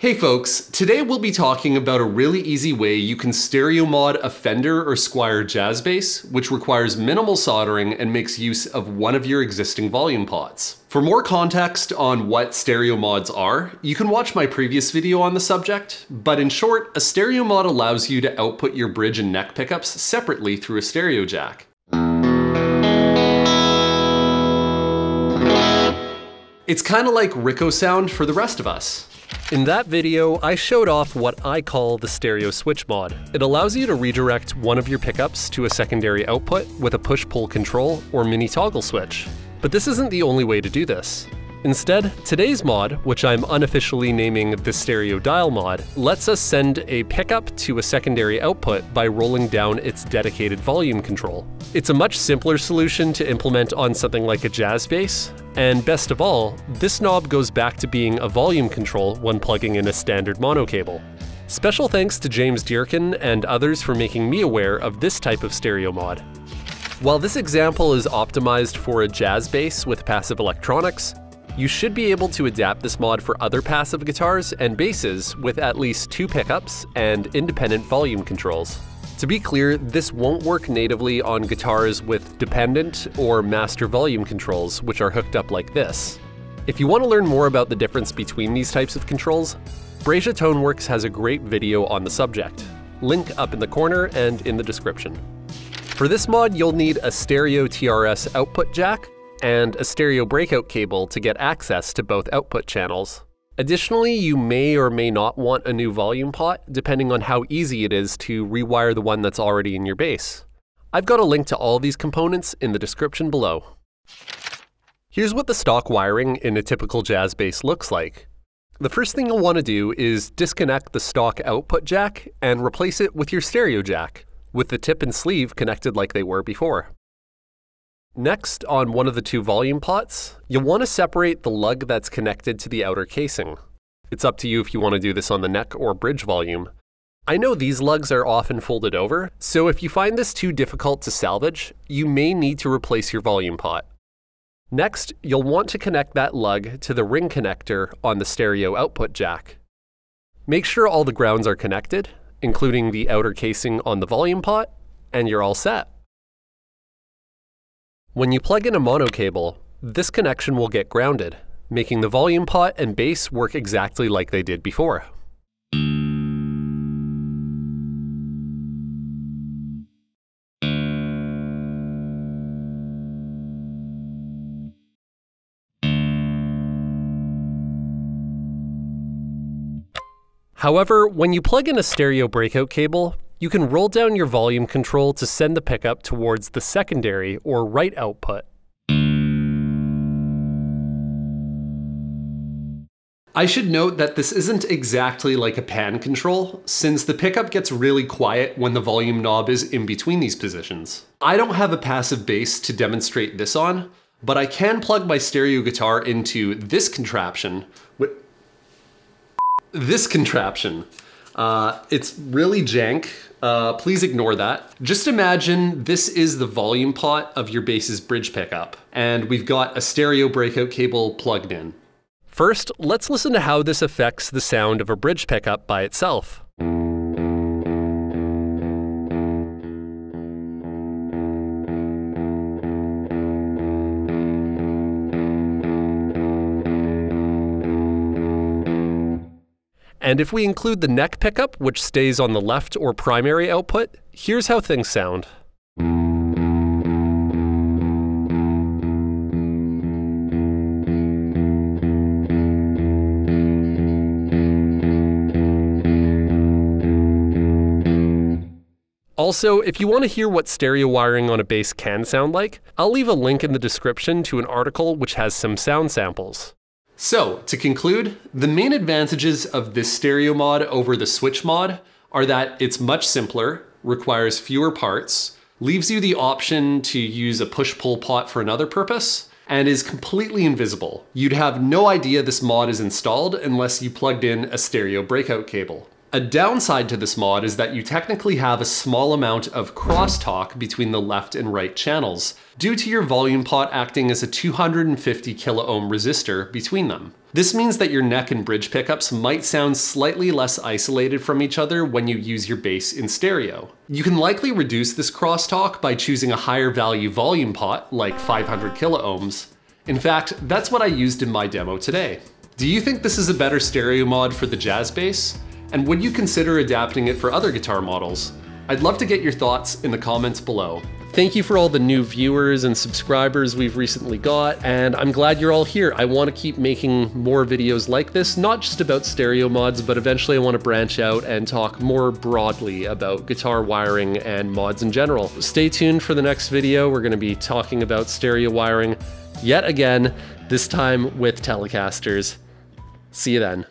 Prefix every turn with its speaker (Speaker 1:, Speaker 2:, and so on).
Speaker 1: Hey folks, today we'll be talking about a really easy way you can stereo mod a Fender or Squier jazz bass, which requires minimal soldering and makes use of one of your existing volume pots. For more context on what stereo mods are, you can watch my previous video on the subject, but in short, a stereo mod allows you to output your bridge and neck pickups separately through a stereo jack. It's kind of like Rico sound for the rest of us.
Speaker 2: In that video, I showed off what I call the stereo switch mod. It allows you to redirect one of your pickups to a secondary output with a push-pull control or mini toggle switch. But this isn't the only way to do this. Instead, today's mod, which I'm unofficially naming the stereo dial mod, lets us send a pickup to a secondary output by rolling down its dedicated volume control. It's a much simpler solution to implement on something like a jazz bass, and best of all, this knob goes back to being a volume control when plugging in a standard mono cable. Special thanks to James Dearkin and others for making me aware of this type of stereo mod. While this example is optimized for a jazz bass with passive electronics, you should be able to adapt this mod for other passive guitars and basses with at least 2 pickups and independent volume controls. To be clear, this won't work natively on guitars with dependent or master volume controls, which are hooked up like this. If you want to learn more about the difference between these types of controls, Brasia Toneworks has a great video on the subject. Link up in the corner and in the description. For this mod, you'll need a stereo TRS output jack and a stereo breakout cable to get access to both output channels. Additionally, you may or may not want a new volume pot, depending on how easy it is to rewire the one that's already in your bass. I've got a link to all these components in the description below. Here's what the stock wiring in a typical jazz bass looks like. The first thing you'll want to do is disconnect the stock output jack and replace it with your stereo jack, with the tip and sleeve connected like they were before. Next, on one of the 2 volume pots, you'll want to separate the lug that's connected to the outer casing. It's up to you if you want to do this on the neck or bridge volume. I know these lugs are often folded over, so if you find this too difficult to salvage, you may need to replace your volume pot. Next, you'll want to connect that lug to the ring connector on the stereo output jack. Make sure all the grounds are connected, including the outer casing on the volume pot, and you're all set. When you plug in a mono cable, this connection will get grounded, making the volume pot and bass work exactly like they did before. However, when you plug in a stereo breakout cable, you can roll down your volume control to send the pickup towards the secondary or right output.
Speaker 1: I should note that this isn't exactly like a pan control, since the pickup gets really quiet when the volume knob is in between these positions. I don't have a passive bass to demonstrate this on, but I can plug my stereo guitar into this contraption. It's really jank. Please ignore that. Just imagine this is the volume pot of your bass's bridge pickup, and we've got a stereo breakout cable plugged in.
Speaker 2: First, let's listen to how this affects the sound of a bridge pickup by itself. And if we include the neck pickup, which stays on the left or primary output, here's how things sound. Also, if you want to hear what stereo wiring on a bass can sound like, I'll leave a link in the description to an article which has some sound samples.
Speaker 1: So, to conclude, the main advantages of this stereo mod over the switch mod are that it's much simpler, requires fewer parts, leaves you the option to use a push-pull pot for another purpose, and is completely invisible. You'd have no idea this mod is installed unless you plugged in a stereo breakout cable. A downside to this mod is that you technically have a small amount of crosstalk between the left and right channels, due to your volume pot acting as a 250 kilo ohm resistor between them. This means that your neck and bridge pickups might sound slightly less isolated from each other when you use your bass in stereo. You can likely reduce this crosstalk by choosing a higher value volume pot, like 500 kilo ohms. In fact, that's what I used in my demo today. Do you think this is a better stereo mod for the jazz bass? And would you consider adapting it for other guitar models? I'd love to get your thoughts in the comments below. Thank you for all the new viewers and subscribers we've recently got, and I'm glad you're all here. I want to keep making more videos like this, not just about stereo mods, but eventually I want to branch out and talk more broadly about guitar wiring and mods in general. Stay tuned for the next video. We're going to be talking about stereo wiring yet again, this time with Telecasters. See you then.